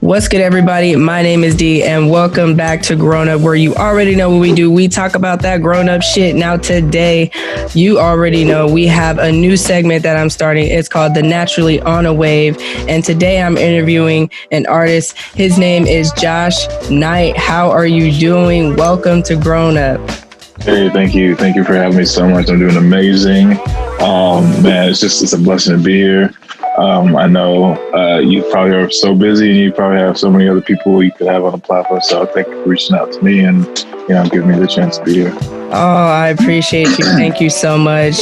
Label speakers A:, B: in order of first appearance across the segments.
A: What's good, everybody? My name is D, and welcome back to Grown Up, where you already know what we do. We talk about that grown up shit. Now, today, you already know we have a new segment that I'm starting. It's called the Naturally On a Wave. And today, I'm interviewing an artist. His name is Josh Knight. How are you doing? Welcome to Grown Up.
B: Hey, thank you. Thank you for having me so much. I'm doing amazing. Man, it's a blessing to be here. I know you probably are so busy and you probably have so many other people you could have on the platform. So thank you for reaching out to me and, giving me the chance to be here.
A: Oh, I appreciate you. Thank you so much.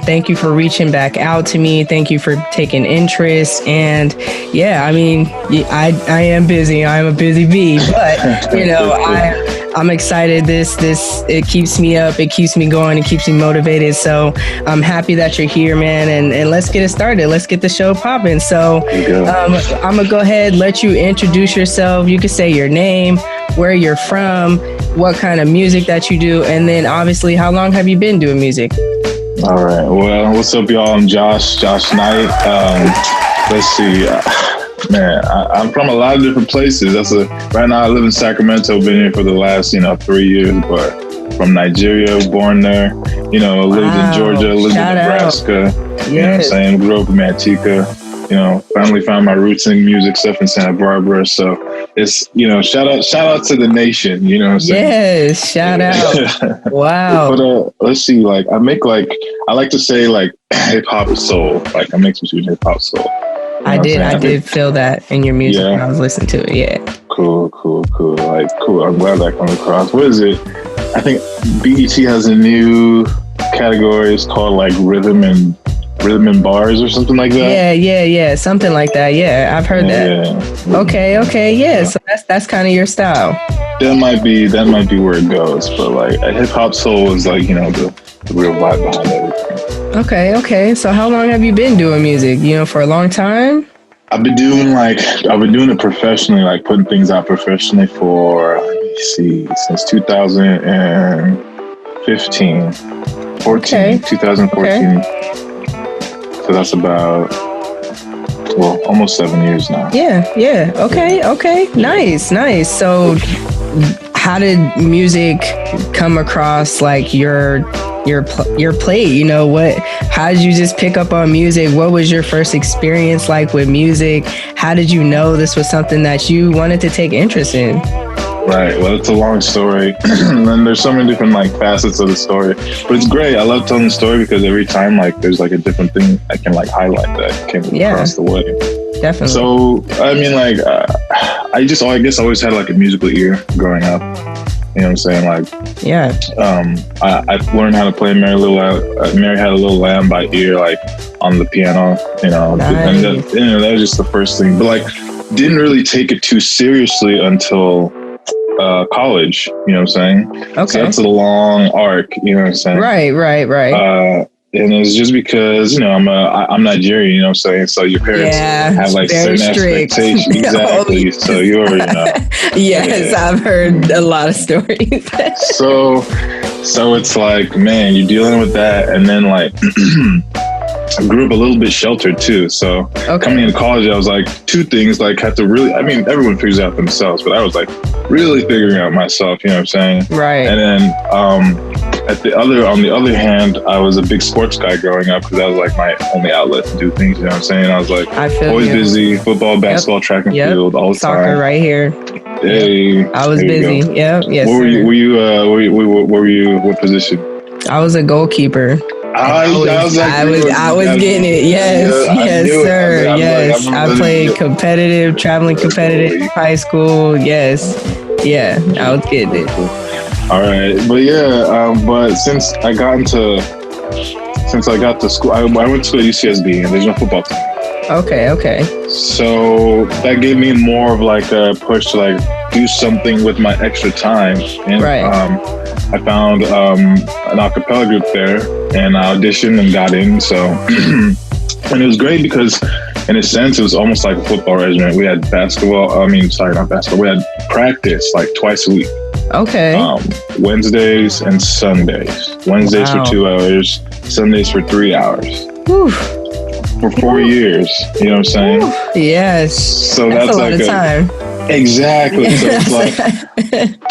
A: Thank you for reaching back out to me. Thank you for taking interest. And yeah, I mean, I am busy. I'm a busy bee, but I'm excited. This it keeps me up. It keeps me going. It keeps me motivated. So I'm happy that you're here, man. And let's get it started. Let's get the show popping. So I'm gonna go ahead, let you introduce yourself. You can say your name, where you're from, what kind of music that you do, and then obviously how long have you been doing music?
B: All right. Well, what's up, y'all? I'm Josh Knight. Let's see. Man, I'm from a lot of different places. Right now I live in Sacramento. Been here for the last 3 years, but from Nigeria, born there. Lived in Georgia, lived in Nebraska.
A: Yes.
B: You know what I'm saying? Grew up in Manteca. Finally found my roots in music stuff in Santa Barbara. So it's, shout out to the nation, you know what I'm saying?
A: Yes, shout out. Wow.
B: But let's see, I like to say hip hop soul. I mix between hip hop soul.
A: I did feel that in your music when I was listening to it. Yeah. Cool.
B: Cool. I'm glad that comes across. What is it? I think BET has a new category. It's called rhythm and bars or something like that.
A: Yeah. Something like that. Yeah, I've heard that.
B: Yeah.
A: Okay. Yeah. So that's kind of your style.
B: That might be where it goes. But a hip hop soul is the real vibe behind everything.
A: Okay. So how long have you been doing music? For a long time?
B: I've been doing it professionally, putting things out professionally for, since 2015. 2014.
A: Okay.
B: So that's about, almost 7 years now.
A: Yeah. Okay. Nice. So how did music come across your plate? How did you just pick up on music? What was your first experience like with music? How did you know this was something that you wanted to take interest in?
B: Right. Well, it's a long story, and there's so many different facets of the story. But it's great. I love telling the story because every time there's a different thing I can highlight that came across the way.
A: Definitely.
B: So I mean, I guess I always had a musical ear growing up. You know what I'm saying?
A: Yeah.
B: I learned how to play Mary Had a Little Lamb by ear, on the piano.
A: Nice.
B: And that was just the first thing. But didn't really take it too seriously until college. You know what I'm saying?
A: Okay.
B: So that's a long arc. You know what I'm saying?
A: Right.
B: And it's just because I'm Nigerian. You know what I'm saying? So your parents have certain
A: strict
B: expectations. Exactly. So you already know.
A: Yes, yeah. I've heard a lot of stories.
B: So it's man, you're dealing with that, and then I grew up a little bit sheltered too. So coming into college, I was two things have to really. I mean, everyone figures it out themselves, but I was really figuring out myself. You know what I'm saying?
A: Right.
B: And then on the other hand, I was a big sports guy growing up because that was my only outlet to do things. You know what I'm saying? I was always busy, football, basketball, track and field, all the
A: Soccer
B: time.
A: Soccer right here.
B: Hey,
A: I was busy. Yep. Yes.
B: What were you? What position?
A: I was a goalkeeper. I was getting it. Yes, sir. Yes, I played traveling competitive high school. Yes, yeah, I was getting it.
B: All right, but but since I got to school, I went to UCSB, and there's no football team.
A: Okay.
B: So that gave me more of a push to do something with my extra time, and I found an a cappella group there, and I auditioned and got in. So, and it was great because, in a sense, it was almost like a football regimen. We had not basketball. We had practice twice a week.
A: Okay.
B: Wednesdays and Sundays. Wednesdays for 2 hours. Sundays for 3 hours.
A: Whew.
B: for 4 years. You know what I'm saying?
A: Yes.
B: So that's
A: a lot
B: like
A: of time.
B: Exactly. So it's like,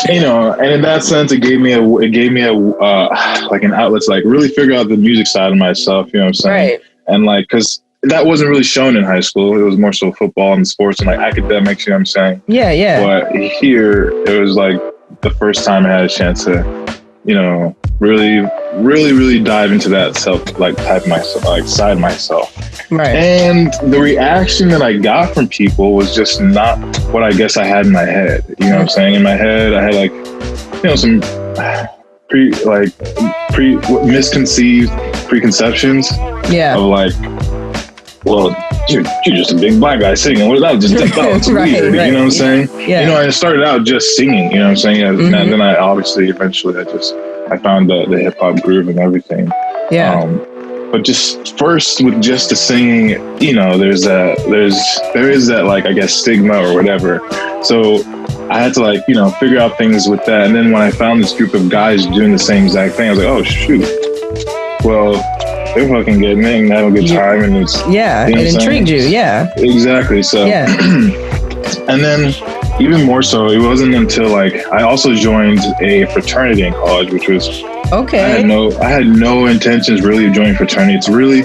B: you know, and in that sense, it gave me a like an outlet to like really figure out the music side of myself. You know what I'm saying?
A: Right.
B: And like, cause that wasn't really shown in high school. It was more so football and sports and like academics. You know what I'm saying?
A: Yeah. Yeah.
B: But here, it was like the first time I had a chance to, you know, really dive into that type of myself, like side myself.
A: Right.
B: And the reaction that I got from people was just not what I guess I had in my head. You know what I'm saying? In my head, I had like, you know, some misconceived preconceptions.
A: Yeah.
B: Of like, well, you're just a big black guy singing. What about just it's
A: right,
B: weird?
A: Right.
B: You know what I'm saying?
A: Yeah.
B: You know, I started out just singing. You know what I'm saying? And then I obviously eventually I found the hip hop groove and everything.
A: Yeah.
B: But just first with just the singing, you know, there is that like, I guess, stigma or whatever. So I had to like, you know, figure out things with that. And then when I found this group of guys doing the same exact thing, I was like, oh shoot, well, they're fucking getting it and having a good time. And it's,
A: yeah, you know, it intrigued you. Yeah,
B: exactly. So,
A: yeah.
B: And then even more so, it wasn't until like, I also joined a fraternity in college, which was,
A: okay.
B: I had no intentions really of joining fraternity. It's really,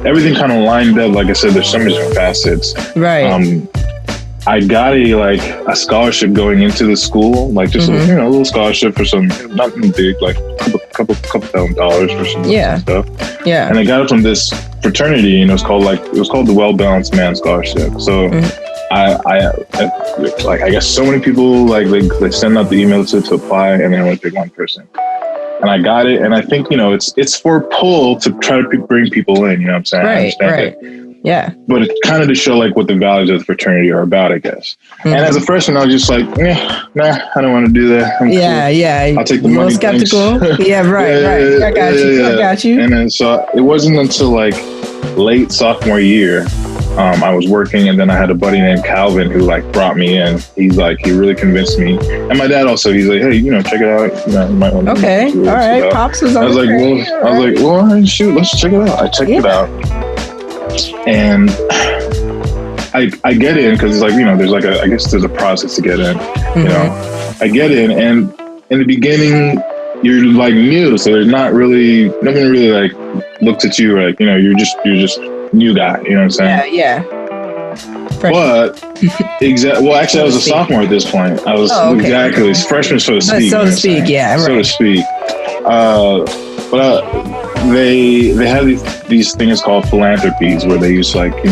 B: everything kind of lined up. Like I said, there's so many different facets.
A: Right.
B: I got a scholarship going into the school, like just a little scholarship for some, nothing big, like a couple $1,000 for some stuff.
A: Yeah.
B: And I got it from this fraternity, and it was called the Well Balanced Man Scholarship. So I guess so many people like they send out the email to apply, and they only pick one person. And I got it, and I think, you know, it's for pull to try to bring people in. You know what I'm saying?
A: Right. Yeah.
B: But it's kind of to show like what the values of the fraternity are about, I guess. And as a freshman, I was just like, nah, I don't want to do that.
A: Yeah.
B: I'll take the money.
A: Skeptical. Yeah, right. I got you.
B: And then so it wasn't until like late sophomore year, I was working, and then I had a buddy named Calvin who like brought me in. He really convinced me. And my dad also, he's like, hey, you know, check it out. You know, you might want to.
A: Okay. All right. Pops was on.
B: I was like, well, shoot, let's check it out. I checked it out. And I get in because it's like, you know, there's like I guess there's a process to get in, you know. I get in, and in the beginning you're like new, so there's no one really like looks at you like, you know, you're just new guy, you know what I'm saying?
A: Yeah.
B: But well, actually, I was a sophomore at this point. I was exactly freshman, so to speak.
A: So to speak, yeah, right.
B: So to speak. But they have these things called philanthropies where they use to, like, you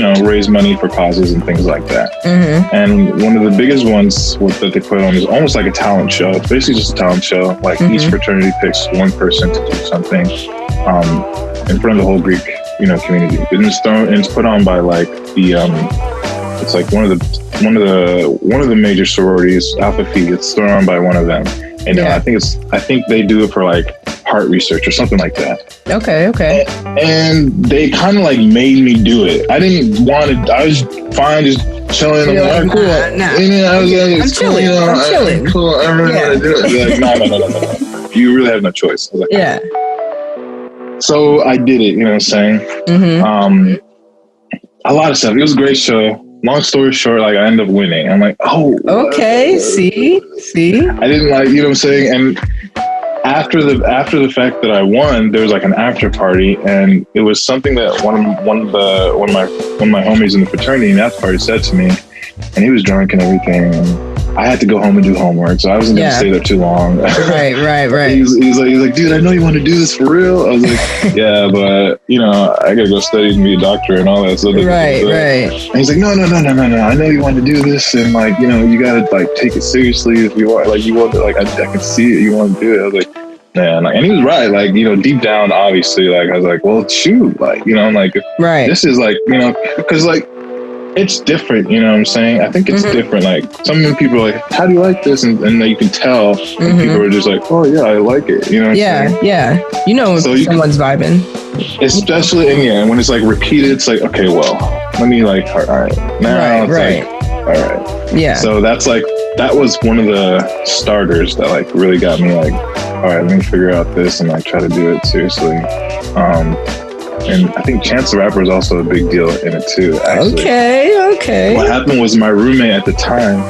B: know, raise money for causes and things like that. And one of the biggest ones that they put on is almost like a talent show. It's basically just a talent show. Like each fraternity picks one person to do something in front of the whole Greek, you know, community. And it's put on by like it's like one of the major sororities, Alpha Phi. It's thrown on by one of them. And I think they do it for like heart research or something like that.
A: Okay.
B: And they kind of like made me do it. I didn't want to. I was fine just chilling. I'm like, cool.
A: Nah.
B: I'm
A: chilling. I'm chilling.
B: Cool. I really want to do it. They're like, no. You really have no choice. I was like,
A: yeah.
B: So I did it. You know what I'm saying? A lot of stuff. It was a great show. Long story short, like, I ended up winning. I'm like, oh,
A: okay. See.
B: I didn't like, you know what I'm saying? And after the fact that I won, there was like an after party, and it was something that one of my homies in the fraternity in that party said to me, and he was drunk and everything. And I had to go home and do homework, so I wasn't going to stay there too long.
A: Right.
B: He's like, dude, I know you want to do this for real. I was like, yeah, but you know, I gotta go study and be a doctor and all that stuff.
A: Right.
B: And he's like, no. I know you want to do this, and like, you know, you gotta like take it seriously if you want. Like, you want to, like, I can see it. You want to do it. I was like, man, like, and he was right. Like, you know, deep down, obviously, like, I was like, well, shoot, like, you know, like, this is like, you know, because like, it's different, you know what I'm saying? I think it's different. Like, some people are like, how do you like this? And you can tell when people are just like, oh yeah, I like it. You know what I'm saying? Yeah.
A: You know when someone's vibing.
B: Especially, and when it's like repeated, it's like, okay, well, let me like, all right. Now it's like, all right.
A: Yeah.
B: So that was one of the starters that like really got me like, all right, let me figure out this and like try to do it seriously. and I think Chance the Rapper is also a big deal in it too. Actually.
A: Okay.
B: What happened was my roommate at the time,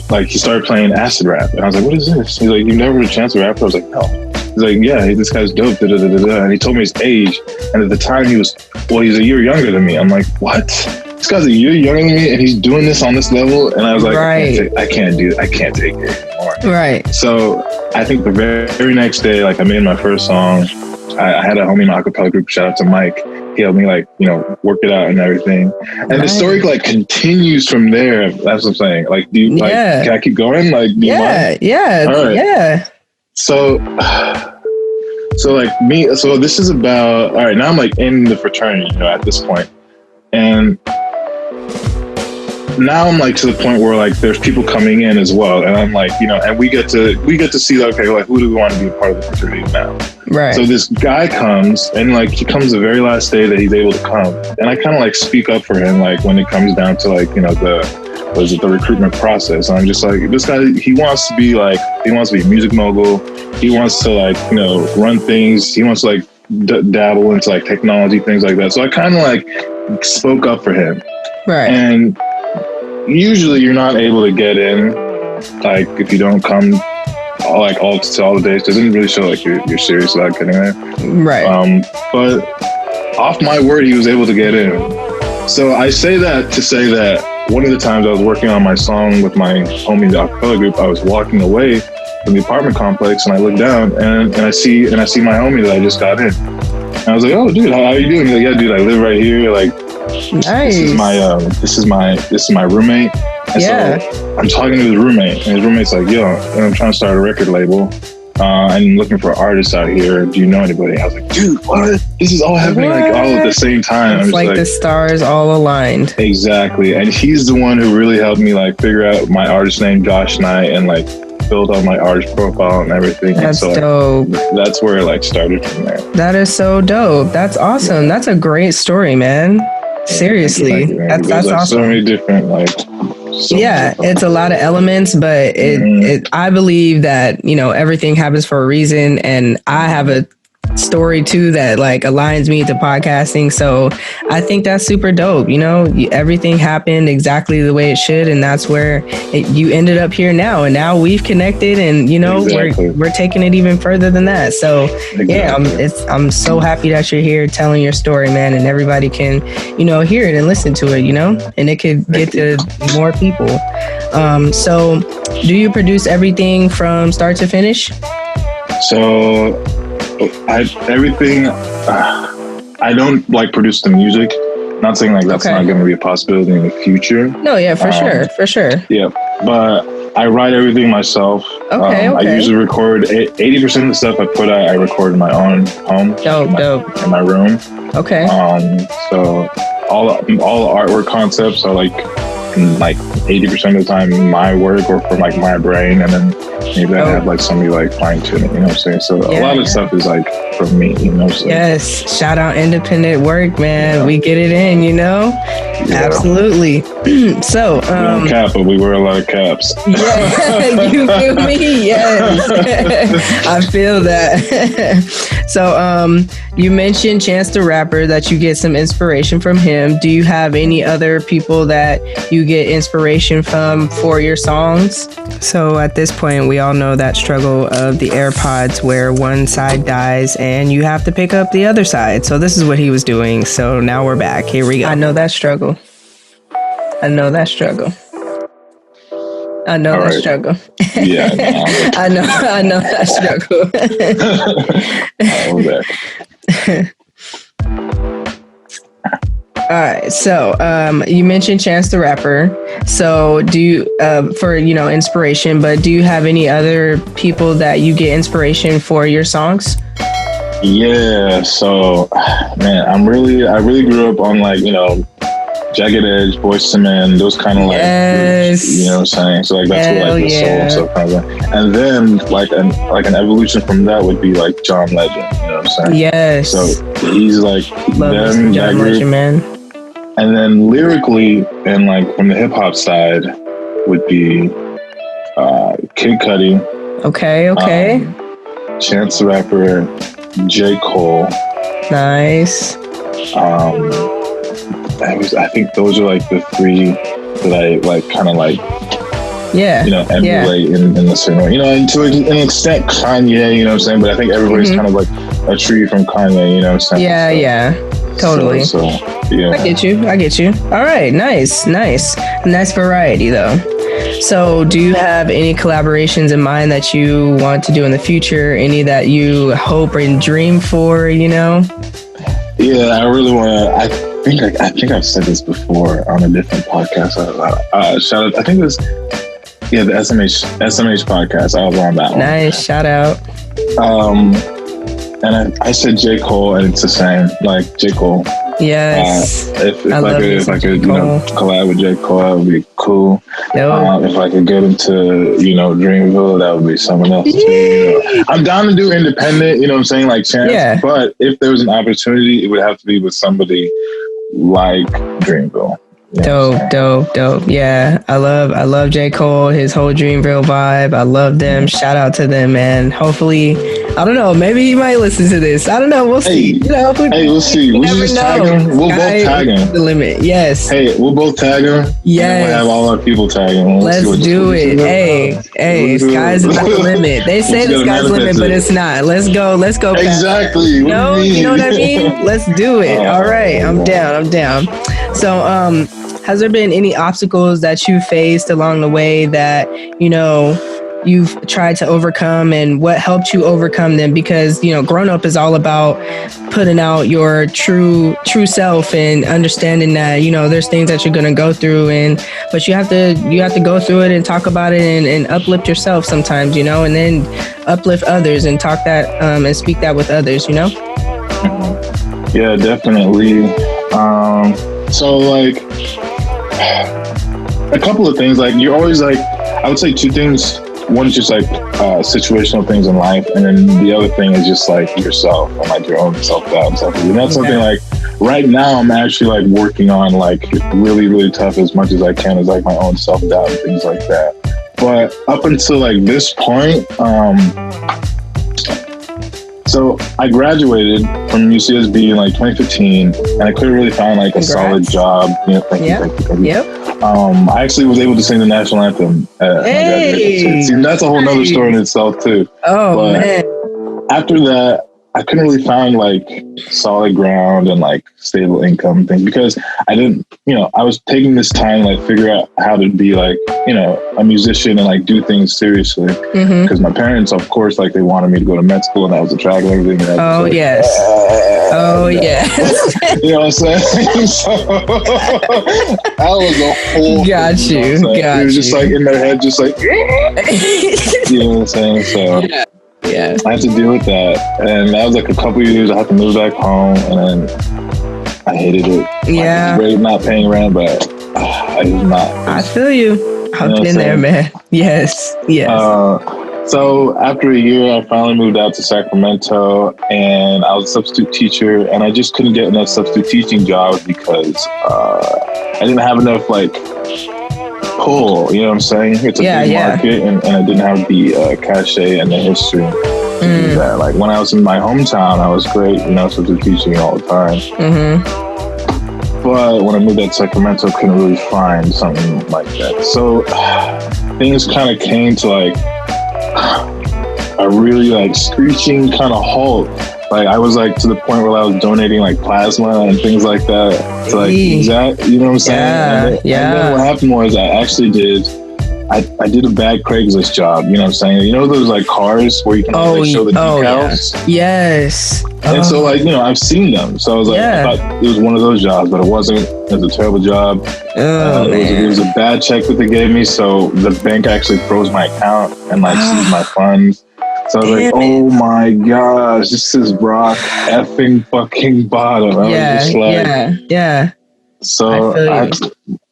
B: like he started playing acid rap, and I was like, "What is this?" He's like, "You never heard of Chance the Rapper?" I was like, "No." He's like, "Yeah, this guy's dope." And he told me his age, and at the time he's a year younger than me. I'm like, "What? This guy's a year younger than me, and he's doing this on this level?" And I was like,
A: right.
B: I can't do it. I can't take it anymore.
A: Right.
B: So I think the very next day, like I made my first song. I had a homie in my acapella group. Shout out to Mike. He helped me work it out and everything. And the story continues from there. That's what I'm saying. Like, do you can I keep going? Like, do you mind?
A: Yeah.
B: All right.
A: Yeah.
B: So this is about, all right, now I'm like in the fraternity, at this point. And now I'm like to the point where like there's people coming in as well, and I'm like, and we get to see like, okay, like who do we want to be a part of the fraternity now?
A: Right.
B: So this guy comes, and like he comes the very last day that he's able to come, and I kind of like speak up for him, like when it comes down to like the recruitment process. And I'm just like, this guy, he wants to be a music mogul. He wants to like run things. He wants to like dabble into like technology, things like that. So I kind of like spoke up for him.
A: Right.
B: And usually you're not able to get in, like if you don't come all the days. It doesn't really show like you're serious about getting there.
A: Right.
B: But off my word, he was able to get in. So I say that to say that one of the times I was working on my song with my homie, the acapella group, I was walking away from the apartment complex, and I look down and I see my homie that I just got in. And I was like, "Oh, dude, how are you doing?" He's like, "Yeah, dude, I live right here. Like,
A: nice.
B: This is my roommate." And so I'm talking to his roommate, and his roommate's like, "Yo, I'm trying to start a record label. I'm looking for artists out here. Do you know anybody?" I was like, "Dude, what? This is all happening like all at the same time."
A: It's like the stars all aligned.
B: Exactly. And he's the one who really helped me like figure out my artist name, Josh Knight, and like build on my artist profile and everything.
A: That's
B: and so,
A: dope.
B: That's where it like started from there.
A: That is so dope. That's awesome. That's a great story, man. Seriously.
B: Thank you.
A: That's
B: like
A: awesome.
B: So many different
A: it's a lot of elements, but I believe that, everything happens for a reason. And I have a story too that like aligns me to podcasting. So I think that's super dope. Everything happened exactly the way it should. And that's where you ended up here now. And now we've connected, and, we're taking it even further than that. So I'm so happy that you're here telling your story, man. And everybody can, hear it and listen to it, and it could get to more people. So do you produce everything from start to finish?
B: So I don't like produce the music. Not saying like that's not going to be a possibility in the future.
A: No, yeah, for sure.
B: Yeah, but I write everything myself.
A: Okay.
B: I usually record 80% of the stuff I put out. I record in my own home.
A: Dope.
B: In my room.
A: Okay.
B: So all the artwork concepts are like 80% of the time my work or from like my brain, and then maybe I have like somebody like fine tune it, you know what I'm saying? So a lot of stuff is like from me, So.
A: Yes, shout out independent work, man. We get it in, Absolutely. So
B: we don't cap, but we wear a lot of caps.
A: Yeah, you feel me? Yes. I feel that. So you mentioned Chance the Rapper, that you get some inspiration from him. Do you have any other people that you get inspiration from for your songs? So at this point, we all know that struggle of the AirPods where one side dies and you have to pick up the other side. So this is what he was doing. So now we're back. Here we go. I know that struggle.
B: All
A: right. Struggle.
B: Yeah.
A: I know that struggle. All right. So you mentioned Chance the Rapper. So do you, for, inspiration, but do you have any other people that you get inspiration for your songs?
B: Yeah. So, man, I really grew up on like, Jagged Edge, Boyz II Men, those kind of like, you know what I'm saying? So like that's what like the soul and stuff kind of like. And then like an evolution from that would be like John Legend, you know what I'm saying?
A: Yes.
B: So he's like them,
A: John Legend, man.
B: And then lyrically and like from the hip hop side would be Kid Cudi.
A: Okay.
B: Chance the Rapper, J. Cole.
A: Nice.
B: I think those are like the three that I like, kind of like, emulate in the same way, and to an extent Kanye, you know what I'm saying, but I think everybody's kind of like a tree from Kanye, you know what I'm saying?
A: Totally.
B: So yeah,
A: I get you. All right, nice variety though. So do you have any collaborations in mind that you want to do in the future? Any that you hope and dream for,
B: Yeah, I really want to. I think I've said this before on a different podcast. Shout out, I think it was the SMH podcast. I was on that one.
A: Nice, shout out.
B: And I said J. Cole, and it's the same. Like J. Cole.
A: Yes.
B: If I could collab with J. Cole, that would be cool. If I could get into Dreamville, that would be something else too. I'm down to do independent. You know what I'm saying, like Chance. Yeah. But if there was an opportunity, it would have to be with somebody like Dreamville.
A: Dope. Yeah, I love J. Cole, his whole Dreamville vibe. I love them. Shout out to them, man. Hopefully, I don't know, maybe he might listen to this. I don't know. We'll see.
B: We'll see. We'll just tag him. We'll both tag him.
A: The limit. Yes.
B: Hey, we'll both tag him.
A: Yes.
B: We'll have all our people tag him.
A: Let's do it. Hey, sky's not the limit. They say the sky's the limit, but it's not. Let's go.
B: Exactly.
A: You know what I mean? Let's do it. All right. I'm down. So, has there been any obstacles that you faced along the way that, you've tried to overcome, and what helped you overcome them? Because, Grown Up is all about putting out your true self and understanding that, there's things that you're going to go through, but you have to go through it and talk about it and uplift yourself sometimes, and then uplift others and talk that and speak that with others,
B: Yeah, definitely. So like a couple of things, like you're always like, I would say two things. One is just like situational things in life, and then the other thing is just like yourself and like your own self-doubt and stuff. And that's something like right now I'm actually like working on, like really, really tough as much as I can, is like my own self-doubt and things like that. But up until like this point, so I graduated from UCSB in like 2015, and I couldn't really find like a solid job. Thank you. Yep. I actually was able to sing the national anthem at my graduation. See, that's a whole nother story in itself too. Man. After that, I couldn't really find like solid ground and like stable income thing, because I didn't, I was taking this time to like figure out how to be like, a musician and like do things seriously. Because my parents, of course, like they wanted me to go to med school, and that was a track and everything. And
A: yes.
B: You know what I'm saying? So that was a whole
A: Got you.
B: It was just like in their head, just like, you know what I'm saying? So
A: yeah.
B: I had to deal with that. And that was like a couple of years. I had to move back home, and then I hated it.
A: Yeah.
B: It was great not paying rent, but I was not.
A: I feel you. I've been there, man. Yes.
B: So after a year, I finally moved out to Sacramento, and I was a substitute teacher, and I just couldn't get enough substitute teaching jobs because I didn't have enough like pull, you know what I'm saying? It's a big market, and I didn't have the cachet and the history to do that. Like when I was in my hometown, I was great, substitute teaching all the time. But when I moved out to Sacramento, I couldn't really find something like that. So things kind of came to like a really like screeching kind of halt. Like I was like to the point where I was donating like plasma and things like that. To like you know what I'm saying? And then what happened was I actually did a bad Craigslist job, you know what I'm saying? Those like cars where you can show the decals?
A: Yes.
B: And so like, I've seen them. So I was like, I thought it was one of those jobs, but it wasn't. It was a terrible job. It was a bad check that they gave me. So the bank actually froze my account and like seized my funds. So I was like, oh my gosh, this is rock effing fucking bottom. I was just like, So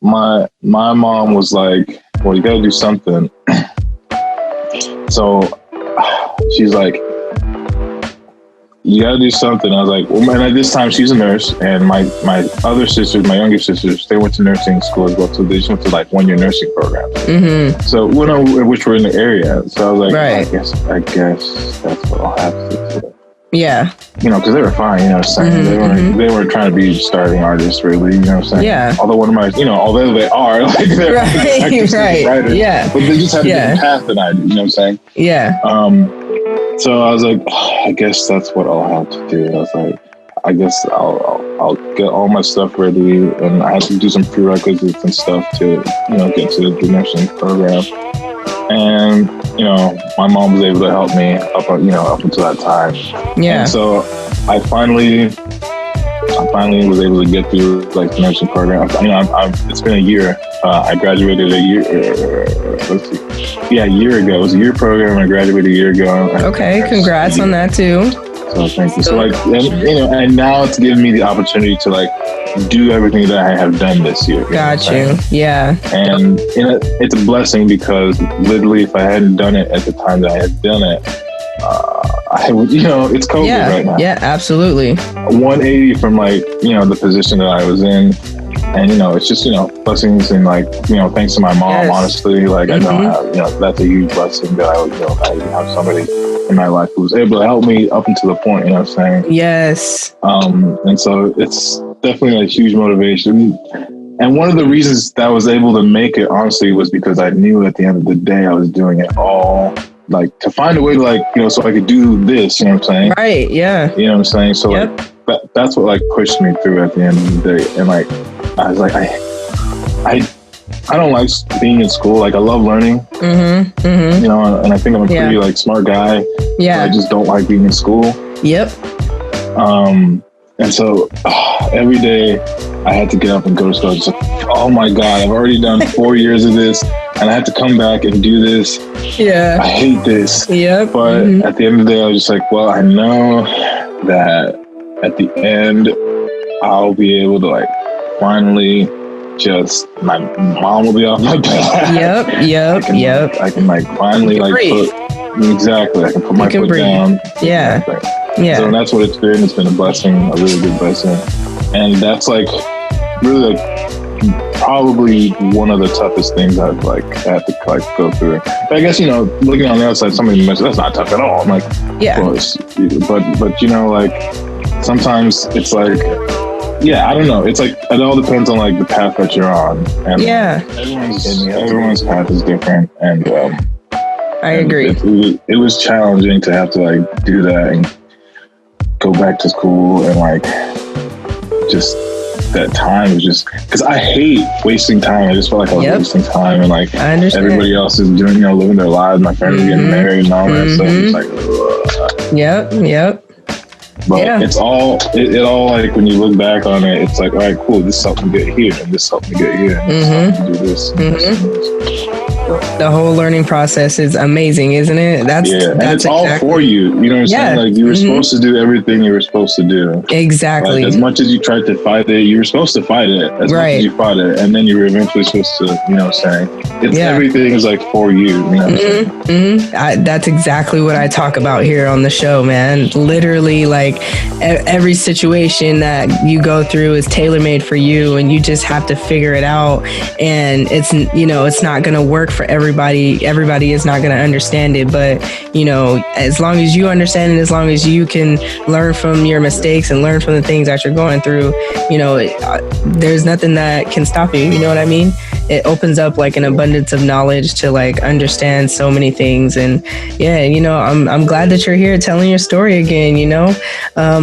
B: my mom was like, well, you gotta do something. So she's like, you gotta do something. I was like, well, man, at this time she's a nurse, and my other sisters, my younger sisters, they went to nursing school as well. So they just went to like 1-year nursing programs. So which were in the area. So I was like, I guess that's what I'll have to do.
A: Yeah.
B: Because they were fine, what I'm saying? They weren't trying to be starting artists, really, what I'm saying?
A: Yeah.
B: Although although they are, like, they're actors and writers.
A: Yeah.
B: But they just had a different path than I did, what I'm saying?
A: Yeah.
B: So I was like, I guess that's what I'll have to do. I was like, I guess I'll get all my stuff ready, and I had to do some prerequisites and stuff to, get to the nursing program. And, my mom was able to help me up until that time.
A: Yeah.
B: And so I finally was able to get through like the nursing program. It's been a year. I graduated a year ago. It was a year program. I graduated a year ago.
A: Okay. Congrats on that too.
B: So thank you. So and now it's given me the opportunity to like do everything that I have done this year.
A: Got you. Yeah.
B: And it's a blessing because literally, if I hadn't done it at the time that I had done it, I would, it's COVID right now.
A: Yeah, absolutely.
B: 180 from like, the position that I was in. And, it's just, blessings and like, thanks to my mom, honestly, like I don't have, that's a huge blessing that I have somebody in my life who was able to help me up until the point, you know what I'm saying?
A: Yes.
B: And so it's definitely a huge motivation. And one of the reasons that I was able to make it, honestly, was because I knew at the end of the day, I was doing it all like to find a way to like, so I could do this, you know what I'm saying?
A: Right. Yeah.
B: You know what I'm saying? So like, that's what like pushed me through at the end of the day. And like, I was like, I don't like being in school. Like I love learning, and I think I'm a pretty like smart guy. Yeah. I just don't like being in school.
A: Yep.
B: And so every day I had to get up and go to school. It's like, oh my God, I've already done 4 years of this and I had to come back and do this. Yeah. I hate this. Yep. But at the end of the day, I was just like, well, I know that at the end, I'll be able to like finally my mom will be off my back. Yep. I can like finally like
A: breathe.
B: I can put my foot down.
A: Yeah. Yeah.
B: So that's what it's been. It's been a blessing, a really good blessing. And that's like really like probably one of the toughest things I've like had to like go through. But I guess, looking on the outside, somebody mentioned that's not tough at all. I'm like,
A: yeah.
B: Well, but like sometimes it's like, I don't know. It's like, it all depends on like the path that you're on. And everyone's path is different. And
A: I agree.
B: It was challenging to have to like do that and go back to school and like just that time was just because I hate wasting time. I just felt like I was wasting time and like everybody else is doing, living their lives. My friends are getting married and all that stuff. It's like, ugh.
A: Yep.
B: But it's all it all like when you look back on it, it's like, all right, cool. This is something to get here, and this is something to get here, and this is something to do this. And this and this.
A: The whole learning process is amazing, isn't it? That's
B: it's all for you. You know what I'm saying? Like you were supposed to do everything you were supposed to do.
A: Exactly.
B: Like, as much as you tried to fight it, you were supposed to fight it. As much as you fought it, and then you were eventually supposed to, you know what I'm saying? It's everything is like for you. You know what I'm saying?
A: That's exactly what I talk about here on the show, man. Literally, like every situation that you go through is tailor-made for you, and you just have to figure it out. And it's it's not going to work for everybody. Everybody is not going to understand it, but as long as you understand it, as long as you can learn from your mistakes and learn from the things that you're going through, there's nothing that can stop you. You know what I mean? It opens up like an abundance of knowledge to like understand so many things. And I'm glad that you're here telling your story again,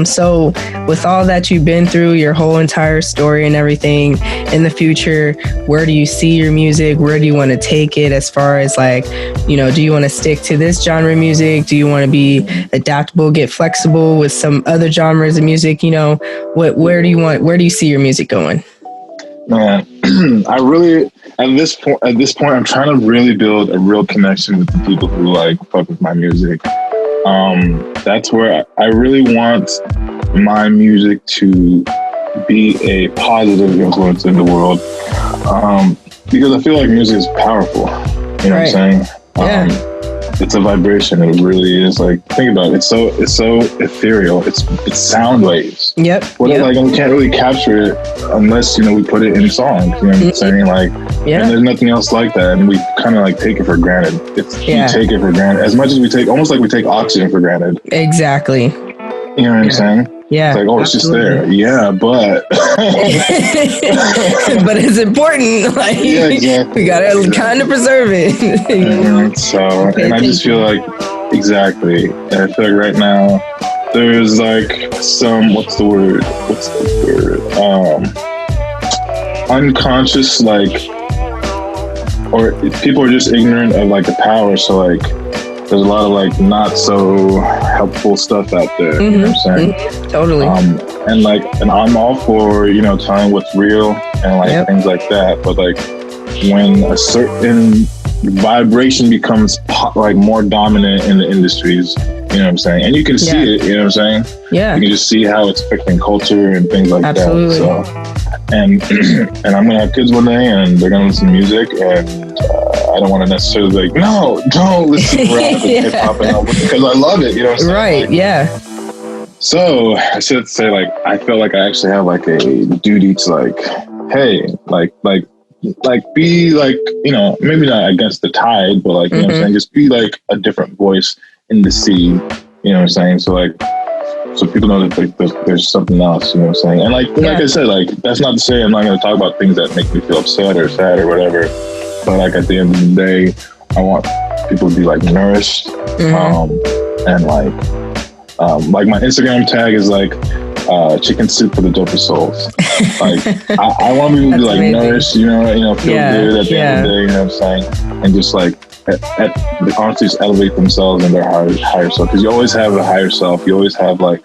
A: so with all that you've been through, your whole entire story and everything in the future, where do you see your music? Where do you want to take it as far as like, do you want to stick to this genre of music? Do you want to be adaptable, get flexible with some other genres of music? Where do you see your music going?
B: Man, I really, at this point, I'm trying to really build a real connection with the people who like fuck with my music. That's where I really want my music to be a positive influence in the world. Because I feel like music is powerful. You know what I'm saying? It's a vibration. It really is. Like, think about it. It's so ethereal. It's sound waves. Like, we can't really capture it unless we put it in songs. You know what I'm saying? Like, and there's nothing else like that. And we kind of like take it for granted. We take it for granted as much as we take, almost like we take oxygen for granted.
A: Exactly.
B: You know what I'm saying?
A: Yeah.
B: It's like, oh, absolutely. It's just there. Yeah, but
A: but it's important. Like, yeah, exactly. We gotta kind of preserve it. You know?
B: So, and I just feel like, exactly. And I feel like right now there's like some what's the word? Unconscious, like, or people are just ignorant of like the power. So like, there's a lot of like not so helpful stuff out there. You know what I'm saying?
A: Totally.
B: And I'm all for, you know, telling what's real and like things like that. But like when a certain vibration becomes like more dominant in the industries, you know what I'm saying? And you can see it, you know what I'm saying? Yeah. You can just see how it's affecting culture and things like that. So, and I'm going to have kids one day and they're going to listen to music, and I don't want to necessarily be like, no, don't listen to rap and hip hop because I love it, you know what I'm saying?
A: Right, like,
B: So I should say, like, I feel like I actually have like a duty to like, hey, like be like, you know, maybe not against the tide, but like, you know what I'm saying? Just be like a different voice in the sea, you know what I'm saying? So like, so people know that like, there's something else, you know what I'm saying? And like I said, like, that's not to say I'm not going to talk about things that make me feel upset or sad or whatever. But like at the end of the day, I want people to be like nourished, and like my Instagram tag is like chicken soup for the dopest souls. Like I want people to be like nourished, you know, feel good at the end of the day, you know what I'm saying? And just like honestly just elevate themselves and their higher self, because you always have a higher self. You always have like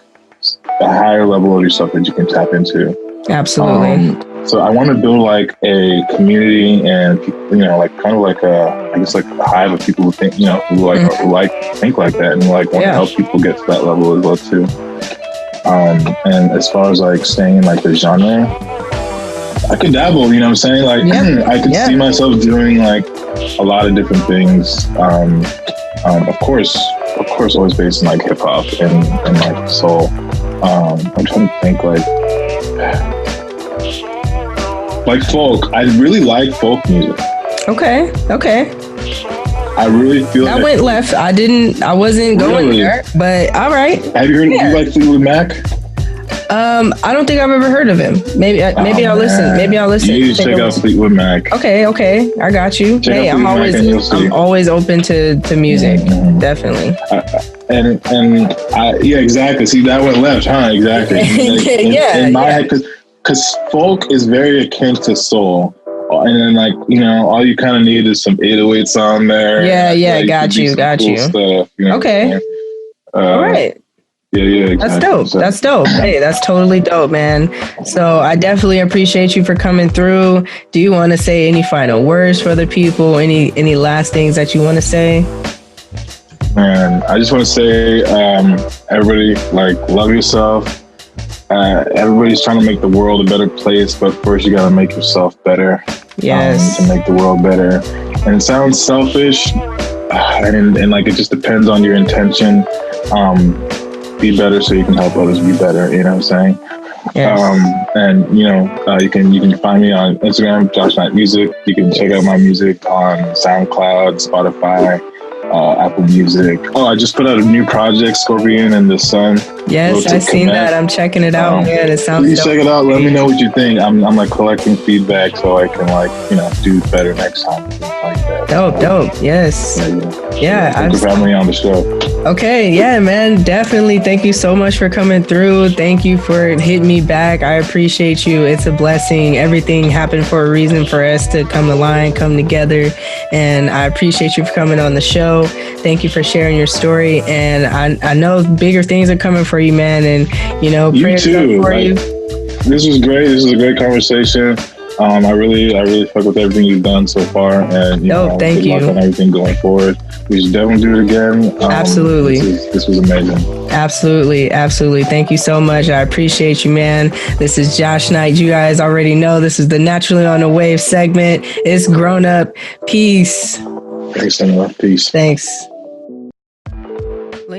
B: a higher level of yourself that you can tap into.
A: Absolutely.
B: So I want to build like a community and, you know, like kind of like I guess like a hive of people who think, you know, who think like that and like want to help people get to that level as well too. And as far as like staying in like the genre, I could dabble, you know what I'm saying? Like I could see myself doing like a lot of different things. Of course, always based in like hip hop and like soul. I'm trying to think like folk. I really like folk music. Okay. I really feel
A: that went left. I wasn't going there, but all right.
B: Have you heard? You like Fleetwood Mac?
A: I don't think I've ever heard of him. Maybe I'll listen. Maybe I'll listen.
B: You need to check out Fleetwood Mac.
A: Okay, I got you. Hey, I'm always open to music. Definitely.
B: Yeah, exactly. See, that went left, huh? Exactly. In my head, because folk is very akin to soul. And then, like, you know, all you kind of need is some 808s on there. Yeah, got you. Stuff, you know, okay. All right. Yeah, exactly.
A: That's dope. Hey, that's totally dope, man. So I definitely appreciate you for coming through. Do you want to say any final words for the people? Any last things that you want to say?
B: Man, I just want to say, everybody, like, love yourself. Everybody's trying to make the world a better place, but first you got to make yourself better.
A: Yes.
B: To make the world better. And it sounds selfish, and like it just depends on your intention. Be better so you can help others be better. You know what I'm saying? Yes. And you know, you can find me on Instagram, Josh Knight Music. You can check out my music on SoundCloud, Spotify, Apple Music. Oh, I just put out a new project, Scorpion and the Sun.
A: Yes, I've seen that. I'm checking it out. Man, it sounds.
B: Please check it out. Let me know what you think. I'm like collecting feedback so I can like, you know, do better next time. Like that.
A: Dope. Yes. Yeah.
B: Thank you for having me on the show.
A: Okay. Yeah, man. Definitely. Thank you so much for coming through. Thank you for hitting me back. I appreciate you. It's a blessing. Everything happened for a reason for us to come together. And I appreciate you for coming on the show. Thank you for sharing your story. And I know bigger things are coming for you, man. And, you know, prayers for you.
B: This was great. This is a great conversation. I really fuck with everything you've done so far, and
A: thank you.
B: Good luck on everything going forward. We should definitely do it again.
A: Absolutely.
B: This was amazing.
A: Absolutely. Thank you so much. I appreciate you, man. This is Josh Knight. You guys already know this is the Naturally on the Wave segment. It's grown up. Peace.
B: Thanks, Emma. Peace.
A: Thanks.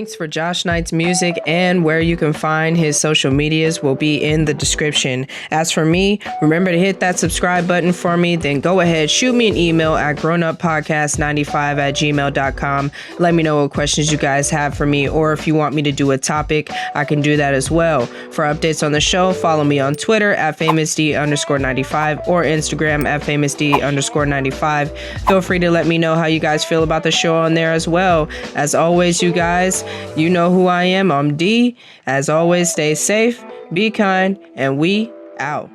A: Links for Josh Knight's music and where you can find his social medias will be in the description. As for me, remember to hit that subscribe button for me, then go ahead, shoot me an email at grownuppodcast95@gmail.com. Let me know what questions you guys have for me, or if you want me to do a topic, I can do that as well. For updates on the show, follow me on Twitter at famousd_95 or Instagram at famousd_95. Feel free to let me know how you guys feel about the show on there as well. As always, you guys, you know who I am. I'm D. As always, stay safe, be kind, and we out.